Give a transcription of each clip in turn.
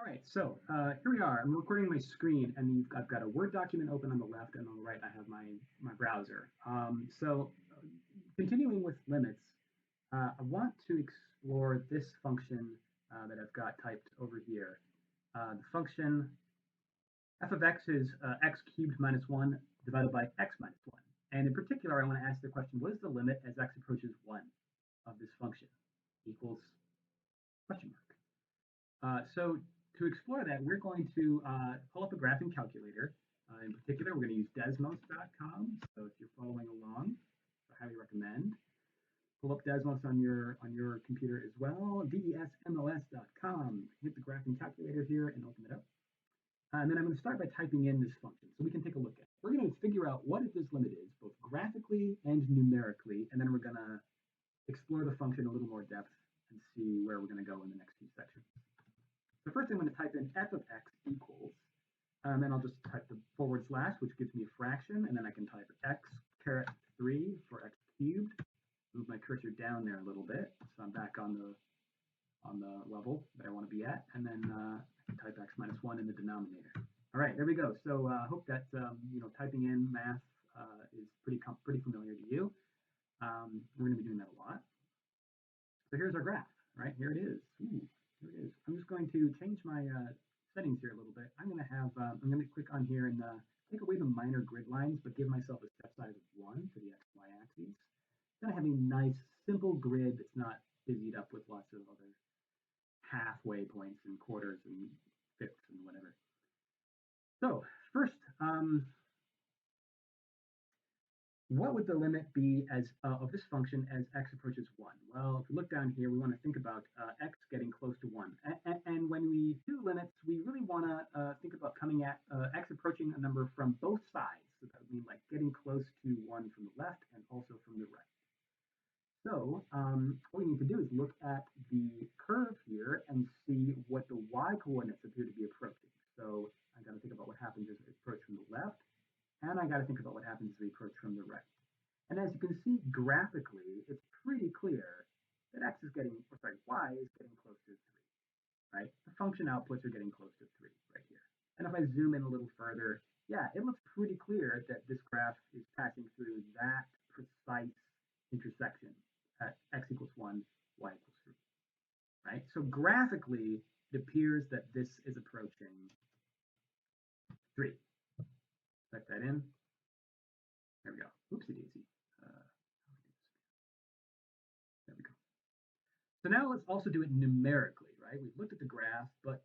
All right, so here we are. I'm recording my screen, and I've got a Word document open on the left, and on the right I have my browser. Continuing with limits, I want to explore this function that I've got typed over here. The function f of x is x cubed minus 1 divided by x minus 1. And in particular, I want to ask the question, what is the limit as x approaches 1 of this function equals question mark. So to explore that, we're going to pull up a graphing calculator. In particular, we're going to use desmos.com. So if you're following along, I highly recommend. Pull up Desmos on your computer as well, desmos.com. Hit the graphing calculator here and open it up. And then I'm going to start by typing in this function so we can take a look at it. We're going to figure out what this limit is, both graphically and numerically, and then we're going to explore the function a little more depth and see where we're going to go in the next few sections. So first I'm going to type in f of x equals, and then I'll just type the forward slash, which gives me a fraction, and then I can type x caret 3 for x cubed. Move my cursor down there a little bit, so I'm back on the level that I want to be at, and then I can type x minus 1 in the denominator. All right, there we go. So I hope that typing in math is pretty familiar to you. We're going to be doing that a lot. So here's our graph, right? Here it is. Ooh. Here it is. I'm just going to change my settings here a little bit. I'm going to click on here and take away the minor grid lines, but give myself a step size of 1 for the x, y axes. Then I have a nice, simple grid that's not busied up with lots of other halfway points and quarters and fifths and whatever. So first, what would the limit be of this function as x approaches 1? Well, if we look down here, we want to think about x getting close to 1. And when we do limits, we really want to think about coming at x approaching a number from both sides. So that would mean like getting close to 1 from the left and also from the right. So what we need to do is look at the curve here and see what the y coordinates appear to be approaching. So I've got to think about what happens as we approach from the left. And I got to think about what happens as we approach from the right. And as you can see graphically, it's pretty clear that y is getting close to 3, right? The function outputs are getting close to 3 right here. And if I zoom in a little further, yeah, it looks pretty clear that this graph is passing through that precise intersection at x equals 1, y equals 3, right? So graphically, it appears that this is approaching 3. Type that in. There we go. Oopsie daisy. There we go. So now let's also do it numerically, right? We've looked at the graph, but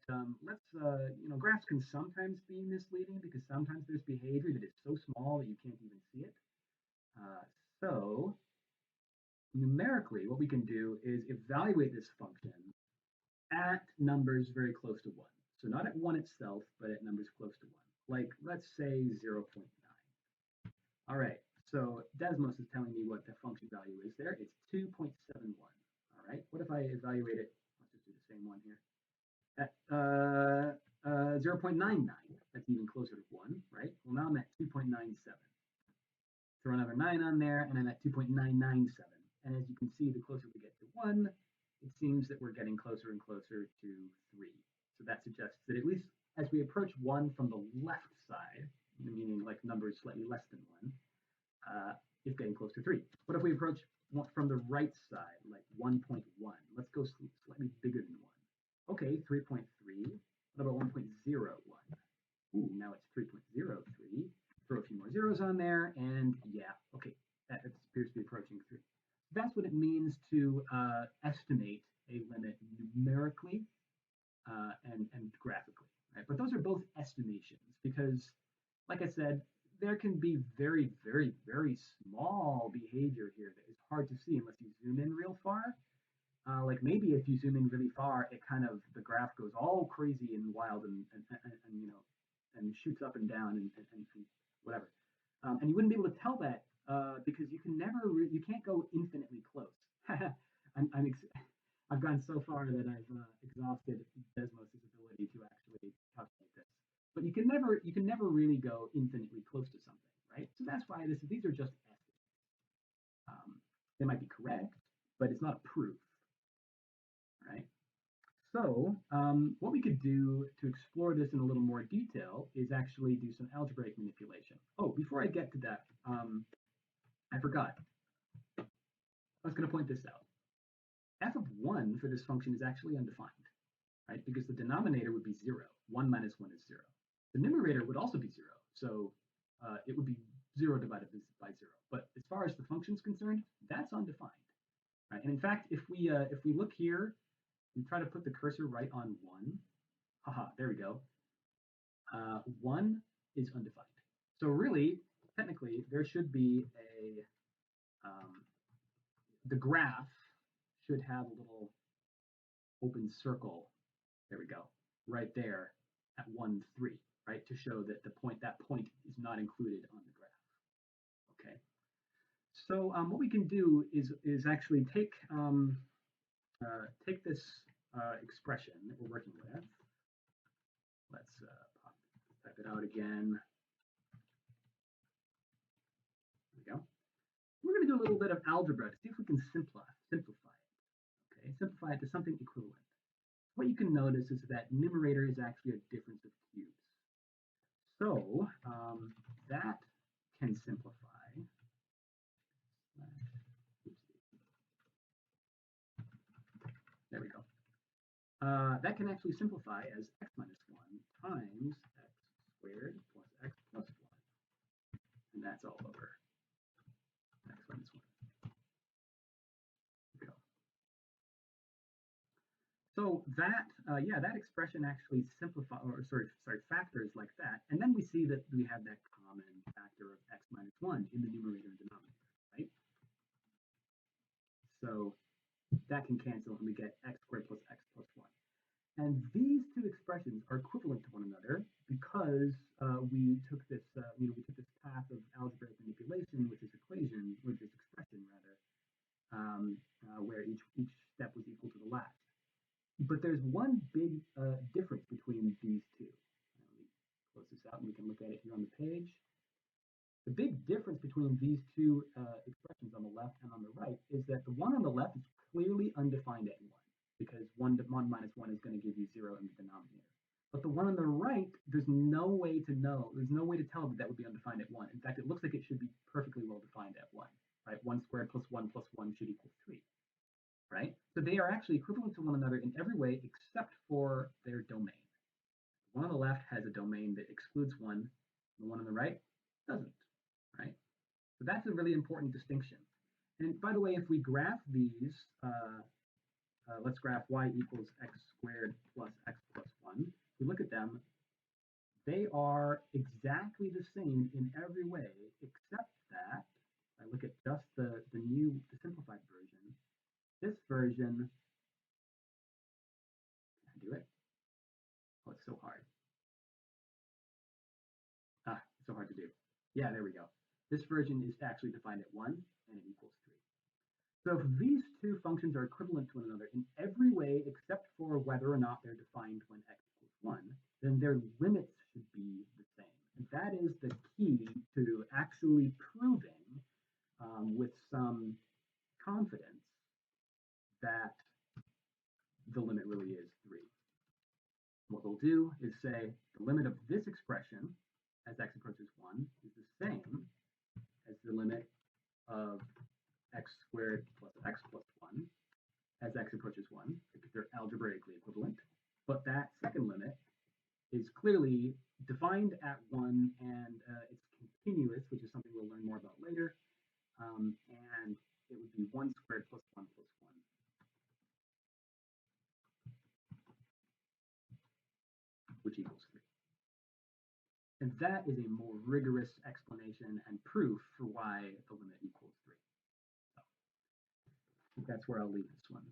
graphs can sometimes be misleading because sometimes there's behavior that is so small that you can't even see it. So numerically, what we can do is evaluate this function at numbers very close to 1. So not at 1 itself, but at numbers close to 1. Like, let's say 0.9. All right, so Desmos is telling me what the function value is there. It's 2.71. All right, what if I evaluate it? Let's just do the same one here. At 0.99, that's even closer to 1, right? Well, now I'm at 2.97. Throw another 9 on there, and I'm at 2.997. And as you can see, the closer we get to 1, it seems that we're getting closer and closer to 3. So that suggests that at least as we approach 1 from the left side, meaning like numbers slightly less than 1, it's getting close to 3. What if we approach from the right side, like 1.1? Let's go slightly bigger than 1. Okay, 3.3. What about 1.01? Ooh, now it's 3.03. Throw a few more zeros on there, and yeah, okay, that appears to be approaching 3. That's what it means to estimate a limit numerically and graphically, right? But those are both estimations because, like I said, there can be very, very, very small behavior here that is hard to see unless you zoom in real far. Like maybe if you zoom in really far, the graph goes all crazy and wild and shoots up and down and whatever. And you wouldn't be able to tell that because you can't go infinitely close. I've gone so far that I've exhausted Desmos' ability to actually calculate this. But you can never really go infinitely close to something, right? So that's why these are just estimates. They might be correct, but it's not a proof, right? So what we could do to explore this in a little more detail is actually do some algebraic manipulation. Oh, before I get to that, I forgot. I was going to point this out. F of 1 for this function is actually undefined, right? Because the denominator would be 0. 1 minus 1 is 0. The numerator would also be 0. So it would be 0 divided by 0. But as far as the function is concerned, that's undefined. Right? And in fact, if we look here, we try to put the cursor right on 1. Haha, there we go. 1 is undefined. So really, technically, there should be the graph should have a little open circle. There we go, right there at 1, 3, right, to show that that point is not included on the graph. Okay. So what we can do is actually take this expression that we're working with. Let's type it out again. There we go. We're going to do a little bit of algebra to see if we can simplify it. Okay, simplify it to something equivalent. What you can notice is that numerator is actually a difference of cubes. So that can simplify. There we go. That can actually simplify as x minus 1 times x squared plus x plus 1. And that's all over x minus 1. Go. So that, that expression actually factors like that. And then we see that we have that common factor of x minus 1 in the numerator and denominator, right? So that can cancel and we get x squared plus x plus 1. And these two expressions are equivalent to one another because we took this path of algebraic manipulation, which is expression rather, where each step was equal to the last. But there's one big difference between these two. Let me close this out and we can look at it here on the page. The big difference between these two expressions on the left and on the right is that the one on the left is clearly undefined at 1, because 1 minus 1 is going to give you 0 in the denominator. But the one on the right, there's no way to tell that would be undefined at 1. In fact, it looks like it should be perfectly well defined at 1, right? 1 squared plus 1 plus 1 should equal 3, right? So they are actually equivalent to one another in every way except for their domain. The one on the left has a domain that excludes 1, the one on the right doesn't, right? So that's a really important distinction. And by the way, if we graph these, let's graph y equals x squared plus x plus 1. If we look at them, they are exactly the same in every way, except that I look at just the simplified version. This version, can I do it? Oh, it's so hard. It's so hard to do. Yeah, there we go. This version is actually defined at 1 and it equals 3. So if these two functions are equivalent to one another in every way except for whether or not they're defined when x equals 1, then their limits should be the same. And that is the key to actually proving with some confidence that the limit really is 3. What we'll do is say the limit of this expression as x approaches 1 is the same as the limit of x squared plus x plus 1 as x approaches 1, because they're algebraically equivalent. But that second limit is clearly defined at 1, and it's continuous, which is something we'll learn more about later. And it would be 1 squared plus 1 plus 1. Which equals 3. And that is a more rigorous explanation and proof for why the limit equals 3. So that's where I'll leave this one.